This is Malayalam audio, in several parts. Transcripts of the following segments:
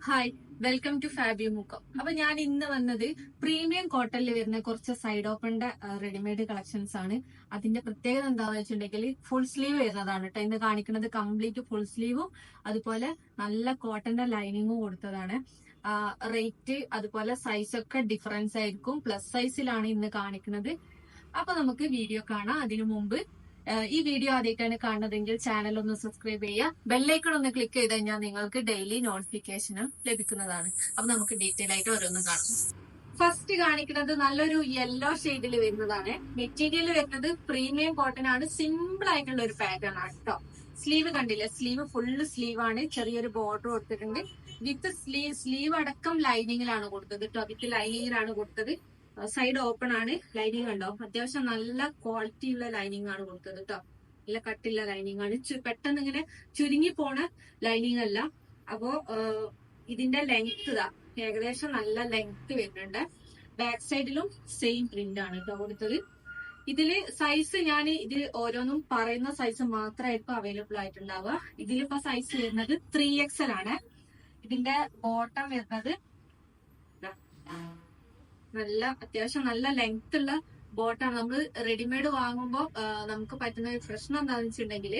Hi, welcome to Fabi Mukkam. അപ്പൊ ഞാൻ ഇന്ന് വന്നത് പ്രീമിയം കോട്ടണിൽ വരുന്ന കുറച്ച് സൈഡ് ഓപ്പണിന്റെ റെഡിമെയ്ഡ് കളക്ഷൻസ് ആണ്. അതിന്റെ പ്രത്യേകത എന്താണെന്ന് വെച്ചിട്ടുണ്ടെങ്കിൽ ഫുൾ സ്ലീവ് വരുന്നതാണ് കേട്ടോ. ഇന്ന് കാണിക്കുന്നത് കംപ്ലീറ്റ് ഫുൾ സ്ലീവും അതുപോലെ നല്ല കോട്ടന്റെ ലൈനിങ്ങും കൊടുത്തതാണ്. റേറ്റ് അതുപോലെ സൈസ് ഒക്കെ ഡിഫറൻസ് ആയിരിക്കും. പ്ലസ് സൈസിലാണ് ഇന്ന് കാണിക്കുന്നത്. അപ്പൊ നമുക്ക് വീഡിയോ കാണാം. അതിനു മുമ്പ് ഈ വീഡിയോ ആദ്യമായിട്ടാണ് കാണുന്നതെങ്കിൽ ചാനൽ ഒന്ന് സബ്സ്ക്രൈബ് ചെയ്യുക. ബെല്ലൈക്കൺ ഒന്ന് ക്ലിക്ക് ചെയ്ത് കഴിഞ്ഞാൽ നിങ്ങൾക്ക് ഡെയിലി നോട്ടിഫിക്കേഷനും ലഭിക്കുന്നതാണ്. അപ്പൊ നമുക്ക് ഡീറ്റെയിൽ ആയിട്ട് ഓരോന്ന് കാണാം. ഫസ്റ്റ് കാണിക്കുന്നത് നല്ലൊരു യെല്ലോ ഷെയ്ഡിൽ വരുന്നതാണ്. മെറ്റീരിയൽ വരുന്നത് പ്രീമിയം കോട്ടൺ ആണ്. സിമ്പിൾ ആയിട്ടുള്ള ഒരു പാറ്റേൺ ആണ് കേട്ടോ. സ്ലീവ് കണ്ടില്ലേ, സ്ലീവ് ഫുള്ള് സ്ലീവ് ആണ്. ചെറിയൊരു ബോർഡർ കൊടുത്തിട്ടുണ്ട്. വിത്ത് സ്ലീവ് അടക്കം ലൈനിങ്ങിലാണ് കൊടുത്തത് കേട്ടോ. വിത്ത് ലൈനിങ്ങിലാണ് കൊടുത്തത്. സൈഡ് ഓപ്പൺ ആണ്. ലൈനിങ് ഉണ്ടോ, അത്യാവശ്യം നല്ല ക്വാളിറ്റി ഉള്ള ലൈനിങ് ആണ് കൊടുത്തത് കേട്ടോ. നല്ല കട്ടിയുള്ള ലൈനിങ് ആണ്. പെട്ടെന്ന് ഇങ്ങനെ ചുരുങ്ങി പോണ ലൈനിങ് അല്ല. അപ്പോ ഇതിന്റെ ലെങ്ത് ഇതാ ഏകദേശം നല്ല ലെങ്ത് വരുന്നുണ്ട്. ബാക്ക് സൈഡിലും സെയിം പ്രിന്റ് ആണ് കേട്ടോ കൊടുത്തത്. ഇതില് സൈസ് ഞാൻ ഇത് ഓരോന്നും പറയുന്ന സൈസ് മാത്രമായിരിക്കും അവൈലബിൾ ആയിട്ടുണ്ടാവുക. ഇതിലിപ്പോ സൈസ് വരുന്നത് 3XL ആണ്. ഇതിന്റെ ബോട്ടം വരുന്നത് നല്ല അത്യാവശ്യം നല്ല ലെങ്ത് ഉള്ള ബോട്ടാണ്. നമ്മൾ റെഡിമെയ്ഡ് വാങ്ങുമ്പോൾ നമുക്ക് പറ്റുന്ന ഒരു പ്രശ്നം എന്താണെന്ന് വെച്ചിട്ടുണ്ടെങ്കിൽ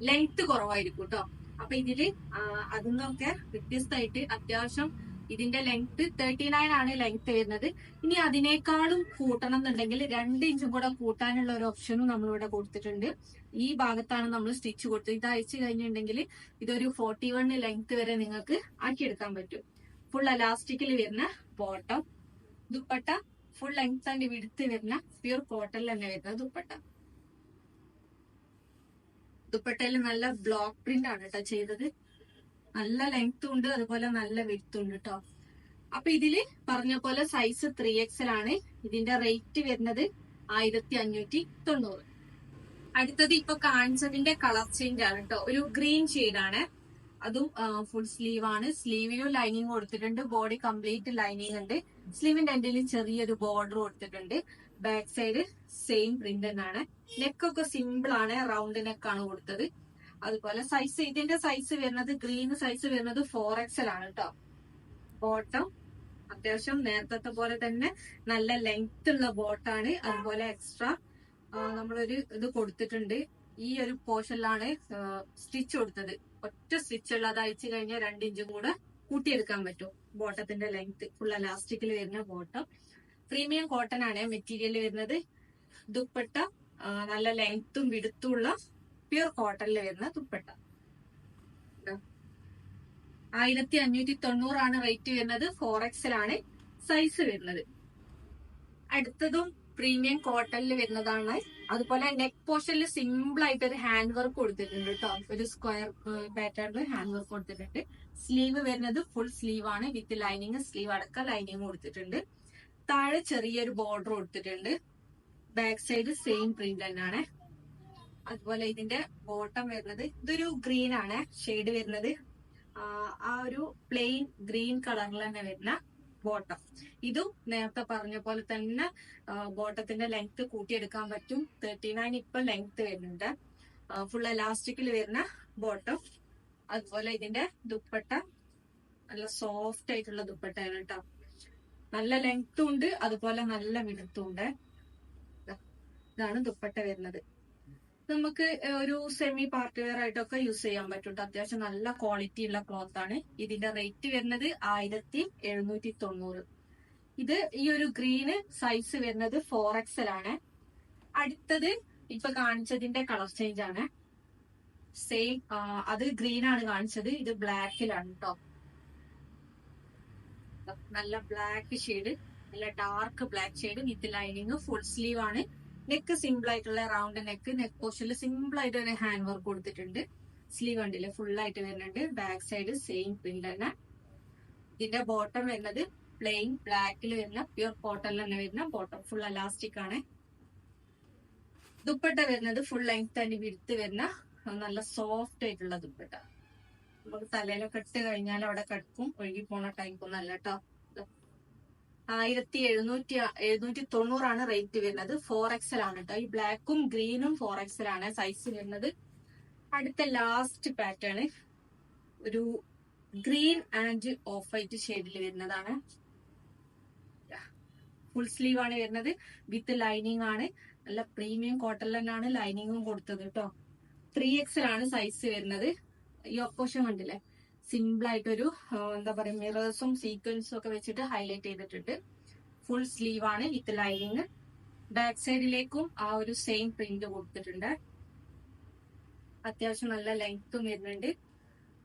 ലെങ്ത് കുറവായിരിക്കും കേട്ടോ. അപ്പൊ ഇതില് അതിന്നൊക്കെ വ്യത്യസ്തമായിട്ട് അത്യാവശ്യം ഇതിന്റെ ലെങ്ത് 39 ആണ് ലെങ്ത് വരുന്നത്. ഇനി അതിനേക്കാളും കൂട്ടണം എന്നുണ്ടെങ്കിൽ 2 ഇഞ്ചും കൂടെ കൂട്ടാനുള്ള ഒരു ഓപ്ഷനും നമ്മളിവിടെ കൊടുത്തിട്ടുണ്ട്. ഈ ഭാഗത്താണ് നമ്മൾ സ്റ്റിച്ച് കൊടുത്തത്. ഇത് അയച്ചു കഴിഞ്ഞിട്ടുണ്ടെങ്കിൽ ഇതൊരു 41 ലെങ്ത് വരെ നിങ്ങൾക്ക് ആക്കിയെടുക്കാൻ പറ്റും. ഫുൾ എലാസ്റ്റിക്കിൽ വരുന്ന bottom. Dupatta full length and വിടുത്ത് വരുന്ന പ്യൂർ കോട്ടണിൽ തന്നെ വരുന്ന ദുപ്പട്ട. ദുപ്പട്ടയിൽ നല്ല ബ്ലോക്ക് പ്രിന്റ് ആണ് കേട്ടോ ചെയ്തത്. നല്ല ലെങ്ത്തും ഉണ്ട്, അതുപോലെ നല്ല വിടുത്തും ഉണ്ട് കേട്ടോ. അപ്പൊ ഇതില് പറഞ്ഞ പോലെ സൈസ് 3XL ആണ്. ഇതിന്റെ റേറ്റ് വരുന്നത് 1590. അടുത്തത് ഇപ്പൊ കാണിച്ചതിന്റെ കളർ ചേഞ്ച് ആണ് കേട്ടോ. ഒരു ഗ്രീൻ ഷെയ്ഡാണ്. അതും ഫുൾ സ്ലീവ് ആണ്. സ്ലീവിലും ലൈനിങ് കൊടുത്തിട്ടുണ്ട്. ബോഡി കംപ്ലീറ്റ് ലൈനിങ് ഉണ്ട്. സ്ലീവിന്റെ എൻഡിലും ചെറിയൊരു ബോർഡർ കൊടുത്തിട്ടുണ്ട്. ബാക്ക് സൈഡ് സെയിം പ്രിന്റ് തന്നെയാണ്. നെക്കൊക്കെ സിമ്പിൾ ആണ്. റൗണ്ട് നെക്കാണ് കൊടുത്തത്. അതുപോലെ സൈസ് ഇതിന്റെ സൈസ് വരുന്നത് ഗ്രീൻ സൈസ് വരുന്നത് 4XL ആണ് കേട്ടോ. ബോട്ടം അത്യാവശ്യം നേരത്തെ പോലെ തന്നെ നല്ല ലെങ്ത് ഉള്ള ബോട്ടാണ്. അതുപോലെ എക്സ്ട്രാ നമ്മളൊരു ഇത് കൊടുത്തിട്ടുണ്ട്. ഈ ഒരു പോർഷനിലാണ് സ്റ്റിച്ച് കൊടുത്തത്. ഒറ്റ സ്റ്റിച്ച് ഉള്ളത് അയച്ചു കഴിഞ്ഞാൽ 2 ഇഞ്ചും കൂടെ കൂട്ടിയെടുക്കാൻ പറ്റും. ബോട്ടത്തിന്റെ ലെങ്ത് ഫുൾ എലാസ്റ്റിക്കിൽ വരുന്ന ബോട്ടം. പ്രീമിയം കോട്ടൺ ആണ് മെറ്റീരിയൽ വരുന്നത്. ദുപ്പട്ട നല്ല ലെങ്ത്തും വിടുത്തും ഉള്ള പ്യൂർ കോട്ടണിൽ വരുന്ന ദുപ്പട്ട. 1590 ആണ് റേറ്റ് വരുന്നത്. 4XL ആണ് സൈസ് വരുന്നത്. അടുത്തതും പ്രീമിയം കോട്ടണിൽ വരുന്നതാണ്. അതുപോലെ നെക്ക് പോർഷനിൽ സിമ്പിൾ ആയിട്ട് ഒരു ഹാൻഡ് വർക്ക് കൊടുത്തിട്ടുണ്ട് കേട്ടോ. ഒരു സ്ക്വയർ പാറ്റേണിൽ ഹാൻഡ് വർക്ക് കൊടുത്തിട്ടുണ്ട്. സ്ലീവ് വരുന്നത് ഫുൾ സ്ലീവ് ആണ്. വിത്ത് ലൈനിങ്, സ്ലീവ് അടക്കം ലൈനിങ് കൊടുത്തിട്ടുണ്ട്. താഴെ ചെറിയൊരു ബോർഡർ കൊടുത്തിട്ടുണ്ട്. ബാക്ക് സൈഡ് സെയിം പ്രിന്റ് തന്നെയാണ്. അതുപോലെ ഇതിന്റെ ബോട്ടം വരുന്നത് ഇതൊരു ഗ്രീൻ ആണ് ഷെയ്ഡ് വരുന്നത്. ആ ഒരു പ്ലെയിൻ ഗ്രീൻ കളറിൽ തന്നെ വരുന്ന ബോട്ടം. ഇതും നേരത്തെ പറഞ്ഞ പോലെ തന്നെ ബോട്ടത്തിന്റെ ലെങ്ത് കൂട്ടിയെടുക്കാൻ പറ്റും. 39 ഇപ്പൊ ലെങ്ത് വരുന്നുണ്ട്. ഫുൾ എലാസ്റ്റിക്കിൽ വരുന്ന ബോട്ടം. അതുപോലെ ഇതിന്റെ ദുപ്പട്ട നല്ല സോഫ്റ്റ് ആയിട്ടുള്ള ദുപ്പട്ടയാണ് കേട്ടോ. നല്ല ലെങ്ത്തും ഉണ്ട്, അതുപോലെ നല്ല വിടുത്തും ഉണ്ട്. ഇതാണ് ദുപ്പട്ട വരുന്നത്. നമുക്ക് ഒരു സെമി പാർട്ടി വെയർ ആയിട്ടൊക്കെ യൂസ് ചെയ്യാൻ പറ്റും. അത്യാവശ്യം നല്ല ക്വാളിറ്റി ഉള്ള ക്ലോത്ത് ആണ്. ഇതിന്റെ റേറ്റ് വരുന്നത് 1790. ഇത് ഈ ഒരു ഗ്രീന് സൈസ് വരുന്നത് 4XL ആണ്. അടുത്തത് ഇപ്പൊ കാണിച്ചതിന്റെ കളർ ചേഞ്ച് ആണ്. സെയിം അത് ഗ്രീൻ ആണ് കാണിച്ചത്. ഇത് ബ്ലാക്കിലാണ് കേട്ടോ. നല്ല ബ്ലാക്ക് ഷെയ്ഡ്, നല്ല dark black shade with lining. Full sleeve ആണ്. നെക്ക് സിമ്പിൾ ആയിട്ടുള്ള റൗണ്ട് നെക്ക്. നെക്ക് പോർഷനിൽ സിമ്പിൾ ആയിട്ട് ഒരു ഹാൻഡ് വർക്ക് കൊടുത്തിട്ടുണ്ട്. സ്ലീവ് കണ്ടില്ലേ ഫുൾ ആയിട്ട് വരുന്നുണ്ട്. ബാക്ക് സൈഡ് സെയിം പ്രിന്റ് തന്നെ. ഇതിന്റെ ബോട്ടം വരുന്നത് പ്ലെയിൻ ബ്ലാക്കിൽ വരുന്ന പ്യൂർ കോട്ടണിൽ തന്നെ വരുന്ന ബോട്ടം. ഫുൾ എലാസ്റ്റിക് ആണ്. ദുപ്പട്ട വരുന്നത് ഫുൾ ലെങ്ത് ആൻഡ് വിടുത്ത് വരുന്ന നല്ല സോഫ്റ്റ് ആയിട്ടുള്ള ദുപ്പട്ട. നമുക്ക് തലയിലൊക്കെ ഇട്ട് കഴിഞ്ഞാൽ അവിടെ കിടക്കും. ഒഴുകി പോണ ടൈപ്പൊന്നും അല്ല കേട്ടോ. 1790 ആണ് റേറ്റ് വരുന്നത്. 4XL ആണ് കേട്ടോ. ഈ ബ്ലാക്കും ഗ്രീനും 4XL ആണ് സൈസ് വരുന്നത്. അടുത്ത ലാസ്റ്റ് പാറ്റേൺ ഒരു ഗ്രീൻ ആൻഡ് ഓഫ് വൈറ്റ് ഷെയ്ഡിൽ വരുന്നതാണ്. ഫുൾ സ്ലീവ് ആണ് വരുന്നത്, വിത്ത് ലൈനിങ് ആണ്. നല്ല പ്രീമിയം കോട്ടൺ തന്നെയാണ് ലൈനിങ്ങും കൊടുത്തത് കേട്ടോ. 3XL ആണ് സൈസ് വരുന്നത്. ഈ ഓപ്പോഷൻ കണ്ടില്ലേ, സിമ്പിൾ ആയിട്ടൊരു എന്താ പറയാ മിറേഴ്സും സീക്വൻസും ഒക്കെ വെച്ചിട്ട് ഹൈലൈറ്റ് ചെയ്തിട്ടുണ്ട്. ഫുൾ സ്ലീവ് ആണ് വിത്ത് ലൈനിങ്. ബാക്ക് സൈഡിലേക്കും ആ ഒരു സെയിം പ്രിന്റ് കൊടുത്തിട്ടുണ്ട്. അത്യാവശ്യം നല്ല ലെങ്ത്തും വരുന്നുണ്ട്.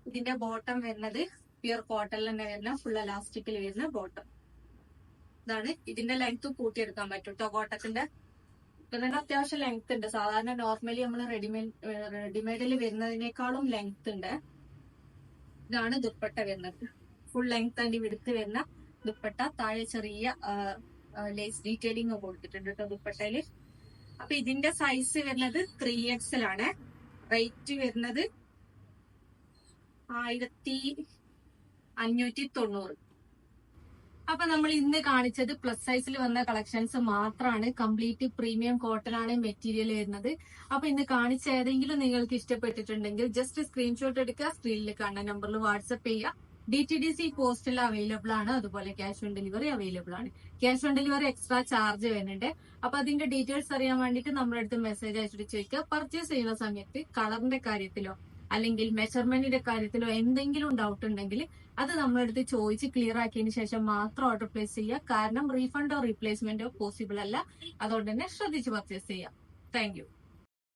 ഇതിന്റെ ബോട്ടം വരുന്നത് പ്യുർ കോട്ടണിൽ തന്നെ വരുന്ന ഫുൾ എലാസ്റ്റിക്കിൽ വരുന്ന ബോട്ടം. ഇതാണ് ഇതിന്റെ ലെങ്ത് കൂട്ടിയെടുക്കാൻ പറ്റും കേട്ടോ. കോട്ടത്തിന്റെ ഇപ്പൊ തന്നെ അത്യാവശ്യം ലെങ്ത് ഉണ്ട്. സാധാരണ നോർമലി നമ്മൾ റെഡിമെയ്ഡിൽ വരുന്നതിനേക്കാളും ലെങ്ത് ഉണ്ട്. ഇതാണ് ദുപ്പട്ട വരുന്നത്. ഫുൾ ലെങ്ത് ആൻഡ് വിടുത്ത് വരുന്ന ദുപ്പട്ട. താഴെ ചെറിയ ലേസ് ഡീറ്റെയിലിംഗ് കൊടുത്തിട്ടുണ്ട് കേട്ടോ ദുപ്പട്ടയില്. അപ്പൊ ഇതിന്റെ സൈസ് വരുന്നത് 3XL ആണ്. റേറ്റ് വരുന്നത് 1590. അപ്പൊ നമ്മൾ ഇന്ന് കാണിച്ചത് പ്ലസ് സൈസിൽ വന്ന കളക്ഷൻസ് മാത്രമാണ്. കംപ്ലീറ്റ് പ്രീമിയം കോട്ടൺ ആണ് മെറ്റീരിയൽ വരുന്നത്. അപ്പൊ ഇന്ന് കാണിച്ച ഏതെങ്കിലും നിങ്ങൾക്ക് ഇഷ്ടപ്പെട്ടിട്ടുണ്ടെങ്കിൽ ജസ്റ്റ് സ്ക്രീൻഷോട്ട് എടുക്കുക, സ്ക്രീനിൽ കാണുന്ന നമ്പറിൽ വാട്സ്ആപ്പ് ചെയ്യുക. DTDC പോസ്റ്റിൽ അവൈലബിൾ ആണ്. അതുപോലെ ക്യാഷ് ഓൺ ഡെലിവറി അവൈലബിൾ ആണ്. Cash on delivery extra charge വരുന്നുണ്ട്. അപ്പൊ അതിന്റെ ഡീറ്റെയിൽസ് അറിയാൻ വേണ്ടിയിട്ട് നമ്മുടെ അടുത്ത് മെസ്സേജ് അയച്ചിട്ട് ചോദിക്കുക. പർച്ചേസ് ചെയ്യുന്ന സമയത്ത് കളറിന്റെ കാര്യത്തിലോ അല്ലെങ്കിൽ മെഷർമെന്റിന്റെ കാര്യത്തിലോ എന്തെങ്കിലും ഡൗട്ട് ഉണ്ടെങ്കിൽ അത് നമ്മുടെ അടുത്ത് ചോദിച്ച് ക്ലിയർ ആക്കിയതിന് ശേഷം മാത്രം ഓർഡർ പ്ലേസ് ചെയ്യുക. കാരണം റീഫണ്ടോ റീപ്ലേസ്മെന്റോ പോസിബിൾ അല്ല. അതുകൊണ്ട് തന്നെ ശ്രദ്ധിച്ച് പർച്ചേസ് ചെയ്യാം. Thank you.